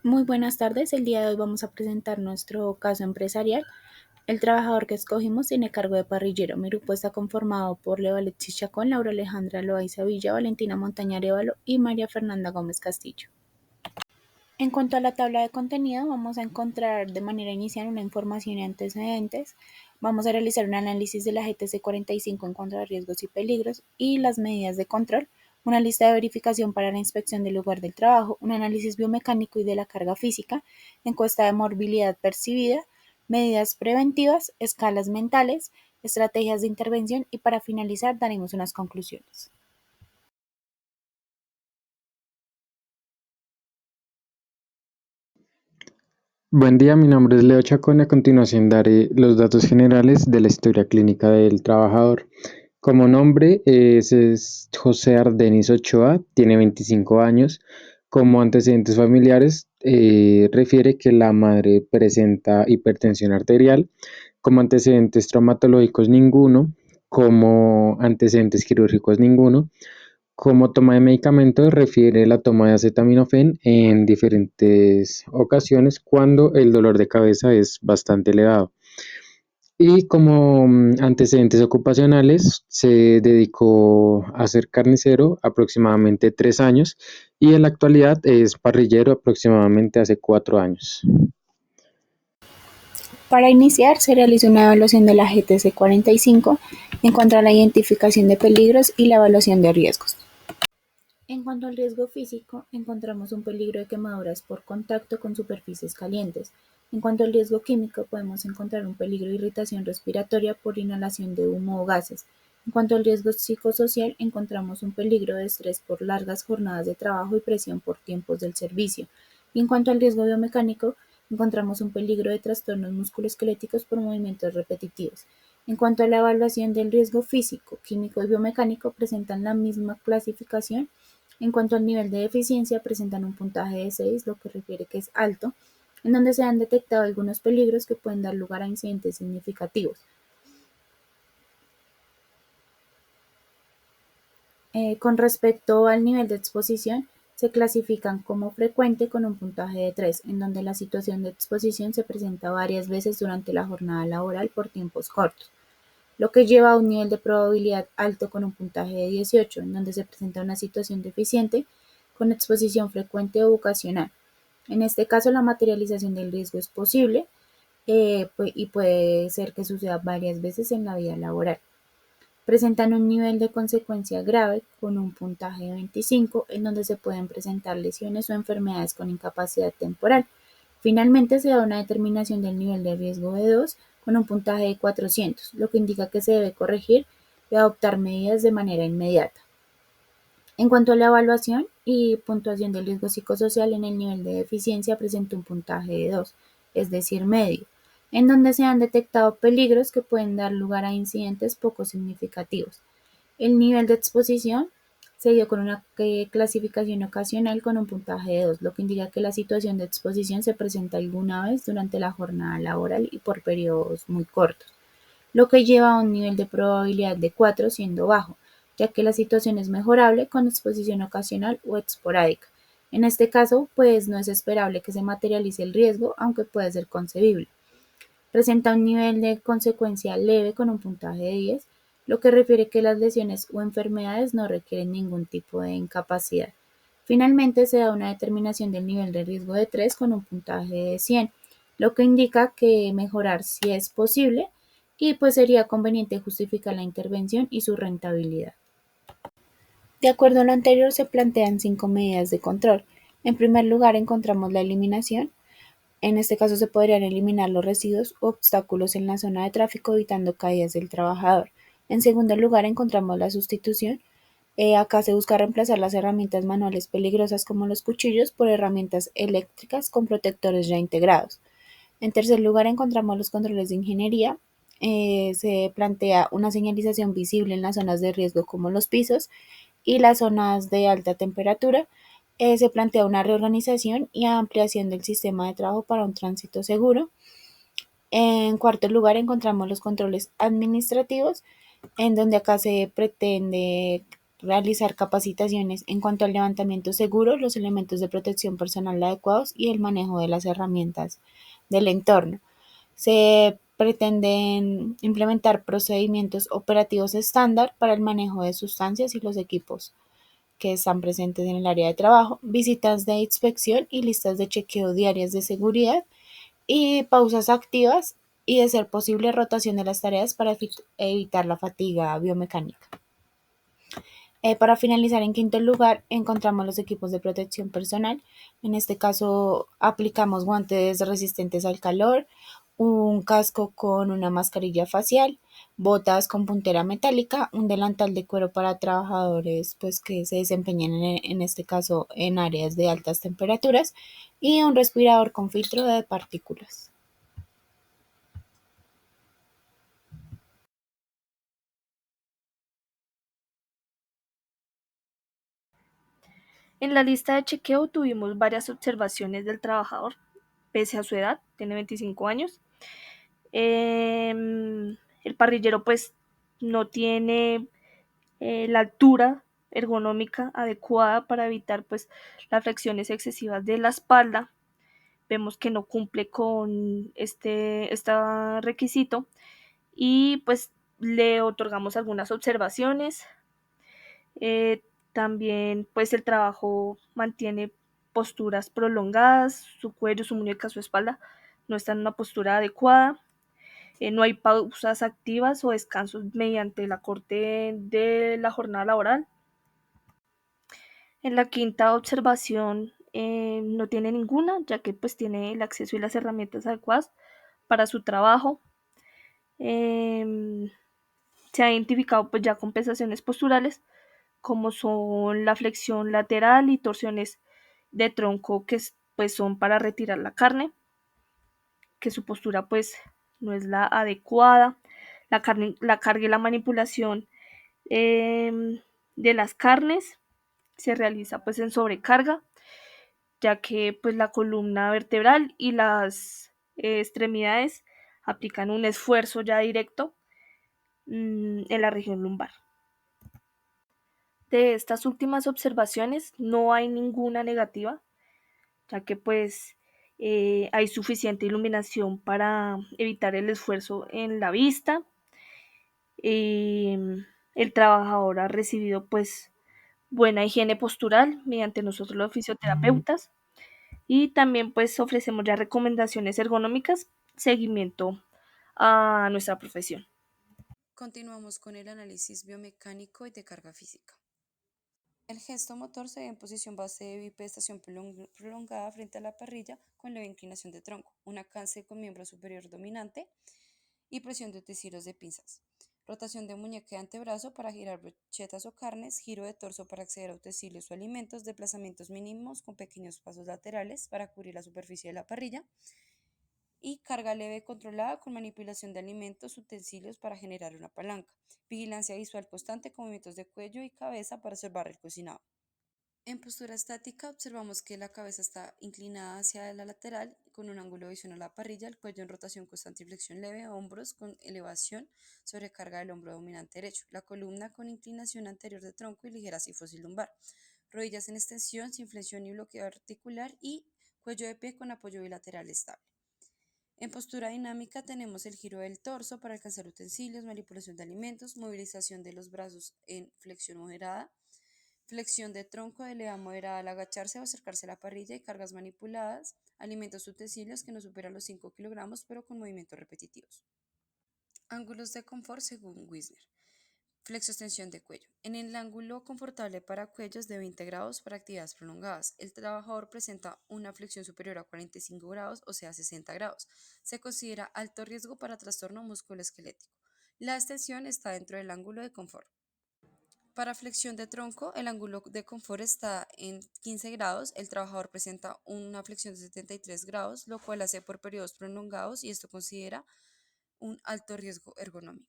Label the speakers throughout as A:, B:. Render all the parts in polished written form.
A: Muy buenas tardes. El día de hoy vamos a presentar nuestro caso empresarial. El trabajador que escogimos tiene cargo de parrillero. Mi grupo está conformado por Leo Alexis Chacón, Laura Alejandra Loaiza Villa, Valentina Montaña Arévalo y María Fernanda Gómez Castillo. En cuanto a la tabla de contenido, vamos a encontrar de manera inicial una información y antecedentes. Vamos a realizar un análisis de la GTC 45 en cuanto a riesgos y peligros y las medidas de control, una lista de verificación para la inspección del lugar del trabajo, un análisis biomecánico y de la carga física, encuesta de morbilidad percibida, medidas preventivas, escalas mentales, estrategias de intervención y para finalizar daremos unas conclusiones.
B: Buen día, mi nombre es Leo Chacón y a continuación daré los datos generales de la historia clínica del trabajador. Como nombre es José Ardenis Ochoa, tiene 25 años. Como antecedentes familiares refiere que la madre presenta hipertensión arterial. Como antecedentes traumatológicos ninguno. Como antecedentes quirúrgicos ninguno. Como toma de medicamentos refiere la toma de acetaminofén en diferentes ocasiones cuando el dolor de cabeza es bastante elevado. Y como antecedentes ocupacionales, se dedicó a ser carnicero aproximadamente 3 años y en la actualidad es parrillero aproximadamente hace 4 años.
A: Para iniciar, se realiza una evaluación de la GTC 45 en cuanto a la identificación de peligros y la evaluación de riesgos. En cuanto al riesgo físico, encontramos un peligro de quemaduras por contacto con superficies calientes. En cuanto al riesgo químico, podemos encontrar un peligro de irritación respiratoria por inhalación de humo o gases. En cuanto al riesgo psicosocial, encontramos un peligro de estrés por largas jornadas de trabajo y presión por tiempos del servicio. Y en cuanto al riesgo biomecánico, encontramos un peligro de trastornos musculoesqueléticos por movimientos repetitivos. En cuanto a la evaluación del riesgo físico, químico y biomecánico, presentan la misma clasificación. En cuanto al nivel de eficiencia, presentan un puntaje de 6, lo que refiere que es alto, en donde se han detectado algunos peligros que pueden dar lugar a incidentes significativos. Con respecto al nivel de exposición, se clasifican como frecuente con un puntaje de 3, en donde la situación de exposición se presenta varias veces durante la jornada laboral por tiempos cortos, lo que lleva a un nivel de probabilidad alto con un puntaje de 18, en donde se presenta una situación deficiente con exposición frecuente o ocasional. En este caso, la materialización del riesgo es posible y puede ser que suceda varias veces en la vida laboral. Presentan un nivel de consecuencia grave con un puntaje de 25, en donde se pueden presentar lesiones o enfermedades con incapacidad temporal. Finalmente, se da una determinación del nivel de riesgo de 2 con un puntaje de 400, lo que indica que se debe corregir y adoptar medidas de manera inmediata. En cuanto a la evaluación y puntuación del riesgo psicosocial, en el nivel de eficiencia presenta un puntaje de 2, es decir, medio, en donde se han detectado peligros que pueden dar lugar a incidentes poco significativos. El nivel de exposición se dio con una clasificación ocasional con un puntaje de 2, lo que indica que la situación de exposición se presenta alguna vez durante la jornada laboral y por periodos muy cortos, lo que lleva a un nivel de probabilidad de 4 siendo bajo, ya que la situación es mejorable con exposición ocasional o esporádica. En este caso, pues no es esperable que se materialice el riesgo, aunque puede ser concebible. Presenta un nivel de consecuencia leve con un puntaje de 10, lo que refiere que las lesiones o enfermedades no requieren ningún tipo de incapacidad. Finalmente, se da una determinación del nivel de riesgo de 3 con un puntaje de 100, lo que indica que mejorar si es posible y pues sería conveniente justificar la intervención y su rentabilidad. De acuerdo a lo anterior, se plantean 5 medidas de control. En primer lugar, encontramos la eliminación. En este caso se podrían eliminar los residuos u obstáculos en la zona de tráfico evitando caídas del trabajador. En segundo lugar encontramos la sustitución. Acá se busca reemplazar las herramientas manuales peligrosas como los cuchillos por herramientas eléctricas con protectores ya integrados. En tercer lugar encontramos los controles de ingeniería. Se plantea una señalización visible en las zonas de riesgo como los pisos y las zonas de alta temperatura. Se plantea una reorganización y ampliación del sistema de trabajo para un tránsito seguro. En cuarto lugar encontramos los controles administrativos, en donde acá se pretende realizar capacitaciones en cuanto al levantamiento seguro, los elementos de protección personal adecuados y el manejo de las herramientas del entorno. Se pretenden implementar procedimientos operativos estándar para el manejo de sustancias y los equipos que están presentes en el área de trabajo, visitas de inspección y listas de chequeo diarias de seguridad y pausas activas y, de ser posible, rotación de las tareas para evitar la fatiga biomecánica. Para finalizar, en quinto lugar, encontramos los equipos de protección personal. En este caso, aplicamos guantes resistentes al calor, un casco con una mascarilla facial, botas con puntera metálica, un delantal de cuero para trabajadores pues, que se desempeñen en este caso en áreas de altas temperaturas y un respirador con filtro de partículas.
C: En la lista de chequeo tuvimos varias observaciones del trabajador, pese a su edad, tiene 25 años. El parrillero pues no tiene la altura ergonómica adecuada para evitar pues las flexiones excesivas de la espalda. Vemos que no cumple con este requisito y pues le otorgamos algunas observaciones. Eh, También pues el trabajo mantiene posturas prolongadas, su cuello, su muñeca, su espalda no están en una postura adecuada. No hay pausas activas o descansos mediante la corte de la jornada laboral. En la quinta observación no tiene ninguna, ya que pues tiene el acceso y las herramientas adecuadas para su trabajo. Eh, Se ha identificado pues ya compensaciones posturales como son la flexión lateral y torsiones de tronco que pues son para retirar la carne, que su postura pues no es la adecuada. La carga y la manipulación de las carnes se realiza pues en sobrecarga, ya que pues la columna vertebral y las extremidades aplican un esfuerzo ya directo en la región lumbar. De estas últimas observaciones no hay ninguna negativa, ya que pues hay suficiente iluminación para evitar el esfuerzo en la vista. El trabajador ha recibido pues buena higiene postural mediante nosotros los fisioterapeutas y también pues ofrecemos ya recomendaciones ergonómicas, seguimiento a nuestra profesión.
D: Continuamos con el análisis biomecánico y de carga física. El gesto motor se ve en posición base de bipedestación prolongada frente a la parrilla con leve inclinación de tronco, un alcance con miembro superior dominante y presión de utensilios de pinzas. Rotación de muñeca y antebrazo para girar brochetas o carnes, giro de torso para acceder a utensilios o alimentos, desplazamientos mínimos con pequeños pasos laterales para cubrir la superficie de la parrilla y carga leve controlada con manipulación de alimentos, utensilios para generar una palanca. Vigilancia visual constante con movimientos de cuello y cabeza para observar el cocinado. En postura estática observamos que la cabeza está inclinada hacia la lateral con un ángulo de visión a la parrilla, el cuello en rotación constante y flexión leve, hombros con elevación sobre carga del hombro dominante derecho, la columna con inclinación anterior de tronco y ligera cifosis lumbar, rodillas en extensión sin flexión y bloqueo articular y cuello de pie con apoyo bilateral estable. En postura dinámica tenemos el giro del torso para alcanzar utensilios, manipulación de alimentos, movilización de los brazos en flexión moderada, flexión de tronco de leva moderada al agacharse o acercarse a la parrilla y cargas manipuladas, alimentos utensilios que no superan los 5 kilogramos pero con movimientos repetitivos. Ángulos de confort según Wisner. Flexo-extensión de cuello. En el ángulo confortable para cuellos de 20 grados para actividades prolongadas, el trabajador presenta una flexión superior a 45 grados, o sea 60 grados. Se considera alto riesgo para trastorno musculoesquelético. La extensión está dentro del ángulo de confort. Para flexión de tronco, el ángulo de confort está en 15 grados. El trabajador presenta una flexión de 73 grados, lo cual hace por periodos prolongados y esto considera un alto riesgo ergonómico.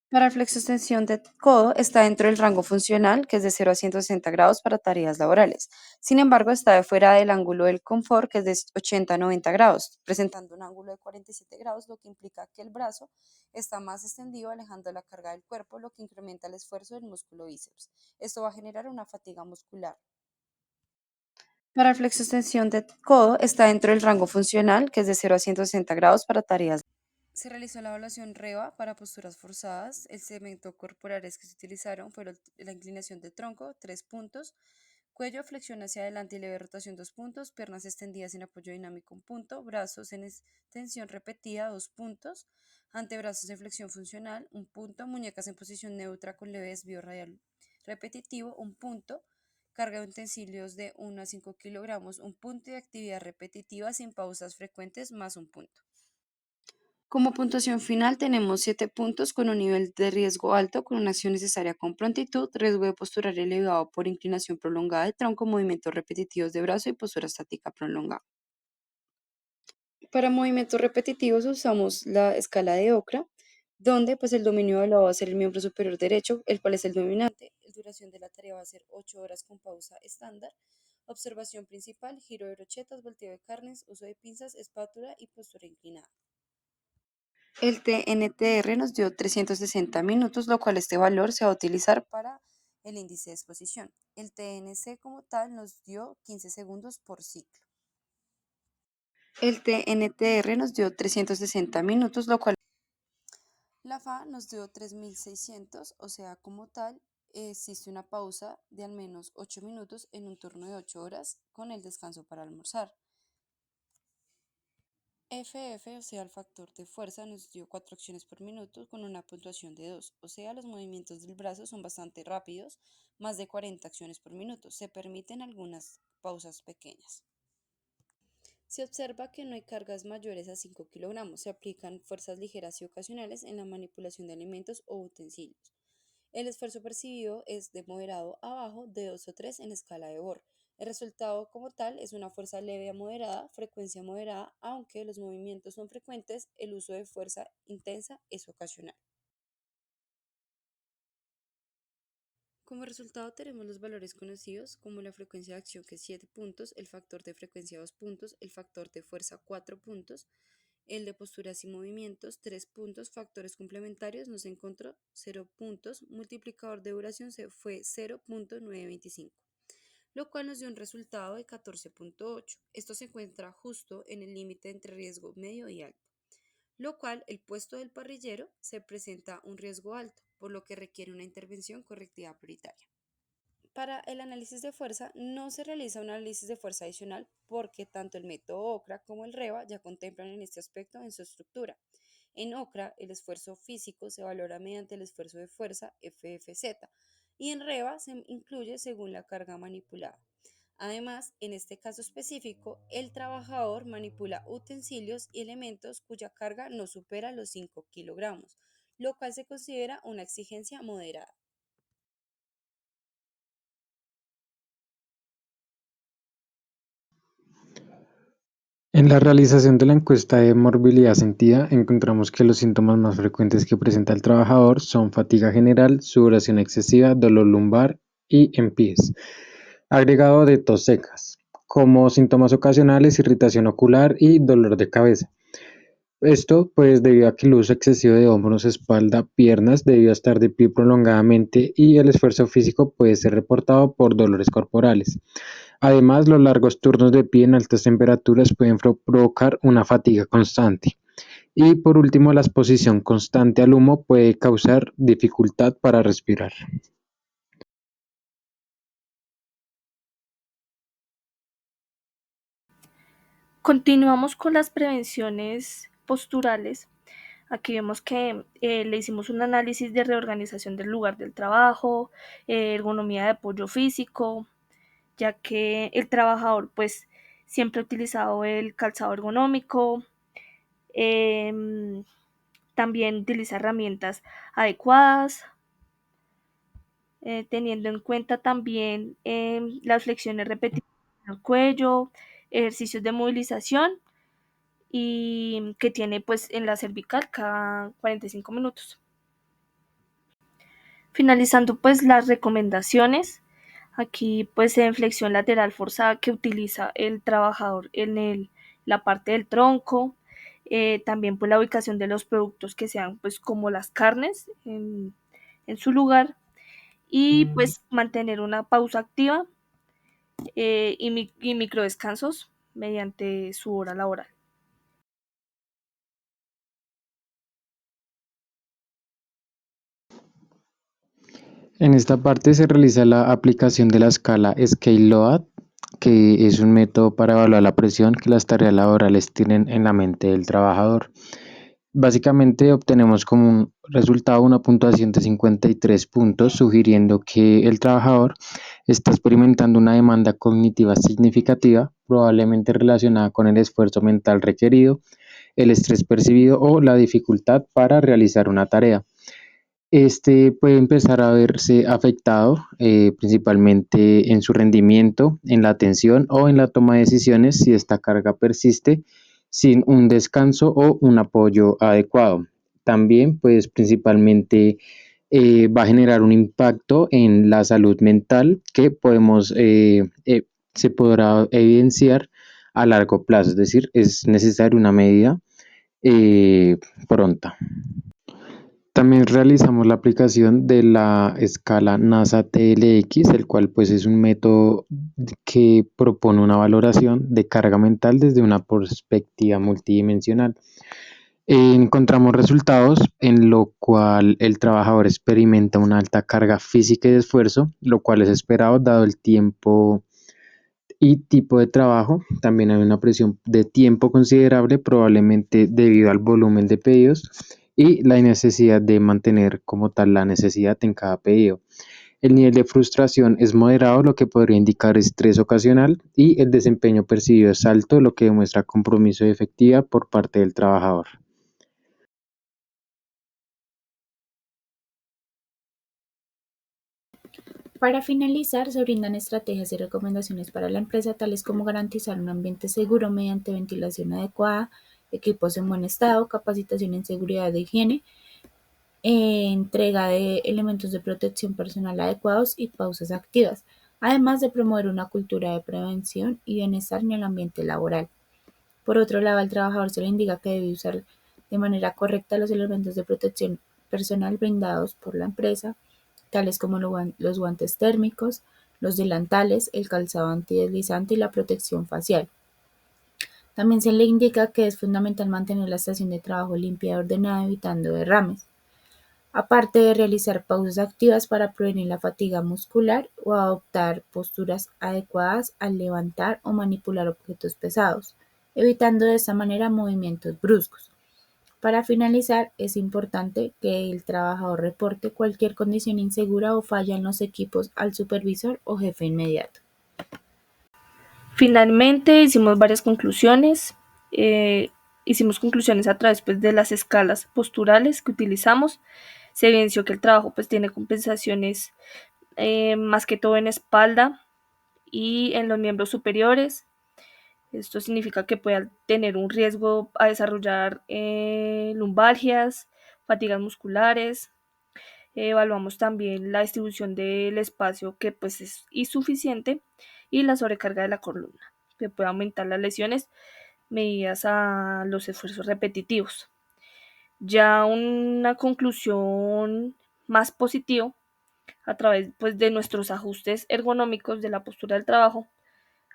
D: Para flexoextensión de codo está dentro del rango funcional, que es de 0 a 160 grados para tareas laborales. Sin embargo, está de fuera del ángulo del confort, que es de 80 a 90 grados, presentando un ángulo de 47 grados, lo que implica que el brazo está más extendido, alejando la carga del cuerpo, lo que incrementa el esfuerzo del músculo bíceps. Esto va a generar una fatiga muscular. Para flexoextensión de codo está dentro del rango funcional, que es de 0 a 160 grados para tareas. Se realizó la evaluación REVA para posturas forzadas. El segmento corporales que se utilizaron fueron la inclinación de tronco, 3 puntos, cuello, flexión hacia adelante y leve rotación, 2 puntos, piernas extendidas sin apoyo dinámico, 1 punto, brazos en extensión repetida, 2 puntos, antebrazos en flexión funcional, 1 punto, muñecas en posición neutra con leve desvío radial repetitivo, 1 punto, carga de utensilios de 1 a 5 kilogramos, 1 punto y actividad repetitiva sin pausas frecuentes más 1 punto. Como puntuación final tenemos 7 puntos con un nivel de riesgo alto, con una acción necesaria con prontitud, riesgo de postural elevado por inclinación prolongada de tronco, movimientos repetitivos de brazo y postura estática prolongada. Para movimientos repetitivos usamos la escala de Okra, donde pues el dominio evaluado va a ser el miembro superior derecho, el cual es el dominante. La duración de la tarea va a ser 8 horas con pausa estándar. Observación principal, giro de brochetas, volteo de carnes, uso de pinzas, espátula y postura inclinada. El TNTR nos dio 360 minutos, lo cual este valor se va a utilizar para el índice de exposición. El TNC como tal nos dio 15 segundos por ciclo. El TNTR nos dio 360 minutos, lo cual la FA nos dio 3600, o sea, como tal, existe una pausa de al menos 8 minutos en un turno de 8 horas con el descanso para almorzar. FF, o sea, el factor de fuerza, nos dio 4 acciones por minuto con una puntuación de 2, o sea, los movimientos del brazo son bastante rápidos, más de 40 acciones por minuto. Se permiten algunas pausas pequeñas. Se observa que no hay cargas mayores a 5 kilogramos. Se aplican fuerzas ligeras y ocasionales en la manipulación de alimentos o utensilios. El esfuerzo percibido es de moderado a bajo, de 2 o 3 en escala de Bohr. El resultado como tal es una fuerza leve a moderada, frecuencia moderada, aunque los movimientos son frecuentes, el uso de fuerza intensa es ocasional. Como resultado tenemos los valores conocidos como la frecuencia de acción, que es 7 puntos, el factor de frecuencia 2 puntos, el factor de fuerza 4 puntos, el de posturas y movimientos 3 puntos, factores complementarios nos encontró 0 puntos, multiplicador de duración se fue 0.925, lo cual nos dio un resultado de 14.8. Esto se encuentra justo en el límite entre riesgo medio y alto, lo cual el puesto del parrillero se presenta un riesgo alto, por lo que requiere una intervención correctiva prioritaria. Para el análisis de fuerza no se realiza un análisis de fuerza adicional porque tanto el método OCRA como el REVA ya contemplan en este aspecto en su estructura. En OCRA el esfuerzo físico se valora mediante el esfuerzo de fuerza FFZ y en REVA se incluye según la carga manipulada. Además, en este caso específico, el trabajador manipula utensilios y elementos cuya carga no supera los 5 kilogramos, lo cual se considera una exigencia moderada.
B: En la realización de la encuesta de morbilidad sentida, encontramos que los síntomas más frecuentes que presenta el trabajador son fatiga general, sudoración excesiva, dolor lumbar y en pies, agregado de tos secas. Como síntomas ocasionales, irritación ocular y dolor de cabeza. Esto, pues, debido a que el uso excesivo de hombros, espalda, piernas, debido a estar de pie prolongadamente y el esfuerzo físico puede ser reportado por dolores corporales. Además, los largos turnos de pie en altas temperaturas pueden provocar una fatiga constante. Y por último, la exposición constante al humo puede causar dificultad para respirar.
C: Continuamos con las prevenciones posturales. Aquí vemos que le hicimos un análisis de reorganización del lugar del trabajo, ergonomía de apoyo físico, ya que el trabajador pues siempre ha utilizado el calzado ergonómico, eh, también utiliza herramientas adecuadas, teniendo en cuenta también las flexiones repetitivas del cuello, ejercicios de movilización y que tiene pues en la cervical cada 45 minutos. Finalizando pues las recomendaciones, aquí pues en flexión lateral forzada que utiliza el trabajador en la parte del tronco, también pues la ubicación de los productos que sean pues como las carnes en su lugar, y pues mantener una pausa activa y microdescansos mediante su hora laboral.
B: En esta parte se realiza la aplicación de la escala Scale-Load, que es un método para evaluar la presión que las tareas laborales tienen en la mente del trabajador. Básicamente obtenemos como un resultado una puntuación de 53 puntos, sugiriendo que el trabajador está experimentando una demanda cognitiva significativa, probablemente relacionada con el esfuerzo mental requerido, el estrés percibido o la dificultad para realizar una tarea. Este puede empezar a verse afectado principalmente en su rendimiento, en la atención o en la toma de decisiones si esta carga persiste sin un descanso o un apoyo adecuado. También, pues principalmente va a generar un impacto en la salud mental que se podrá evidenciar a largo plazo, es decir, es necesaria una medida pronta. También realizamos la aplicación de la escala NASA-TLX, el cual pues es un método que propone una valoración de carga mental desde una perspectiva multidimensional. Encontramos resultados en lo cual el trabajador experimenta una alta carga física y de esfuerzo, lo cual es esperado dado el tiempo y tipo de trabajo. También hay una presión de tiempo considerable, probablemente debido al volumen de pedidos y la necesidad de mantener como tal la necesidad en cada pedido. El nivel de frustración es moderado, lo que podría indicar estrés ocasional, y el desempeño percibido es alto, lo que demuestra compromiso y efectividad por parte del trabajador.
A: Para finalizar, se brindan estrategias y recomendaciones para la empresa, tales como garantizar un ambiente seguro mediante ventilación adecuada, equipos en buen estado, capacitación en seguridad de higiene, entrega de elementos de protección personal adecuados y pausas activas, además de promover una cultura de prevención y bienestar en el ambiente laboral. Por otro lado, al trabajador se le indica que debe usar de manera correcta los elementos de protección personal brindados por la empresa, tales como los guantes térmicos, los delantales, el calzado antideslizante y la protección facial. También se le indica que es fundamental mantener la estación de trabajo limpia y ordenada, evitando derrames, aparte de realizar pausas activas para prevenir la fatiga muscular o adoptar posturas adecuadas al levantar o manipular objetos pesados, evitando de esta manera movimientos bruscos. Para finalizar, es importante que el trabajador reporte cualquier condición insegura o falla en los equipos al supervisor o jefe inmediato.
C: Finalmente hicimos varias conclusiones. Hicimos conclusiones a través pues, de las escalas posturales que utilizamos. Se evidenció que el trabajo pues, tiene compensaciones más que todo en espalda y en los miembros superiores. Esto significa que puede tener un riesgo a desarrollar lumbalgias, fatigas musculares. Evaluamos también la distribución del espacio que pues es insuficiente y la sobrecarga de la columna, que puede aumentar las lesiones medidas a los esfuerzos repetitivos. Ya una conclusión más positiva a través pues, de nuestros ajustes ergonómicos de la postura del trabajo.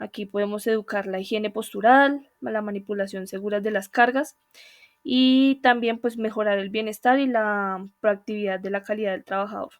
C: Aquí podemos educar la higiene postural, la manipulación segura de las cargas y también pues mejorar el bienestar y la proactividad de la calidad del trabajador.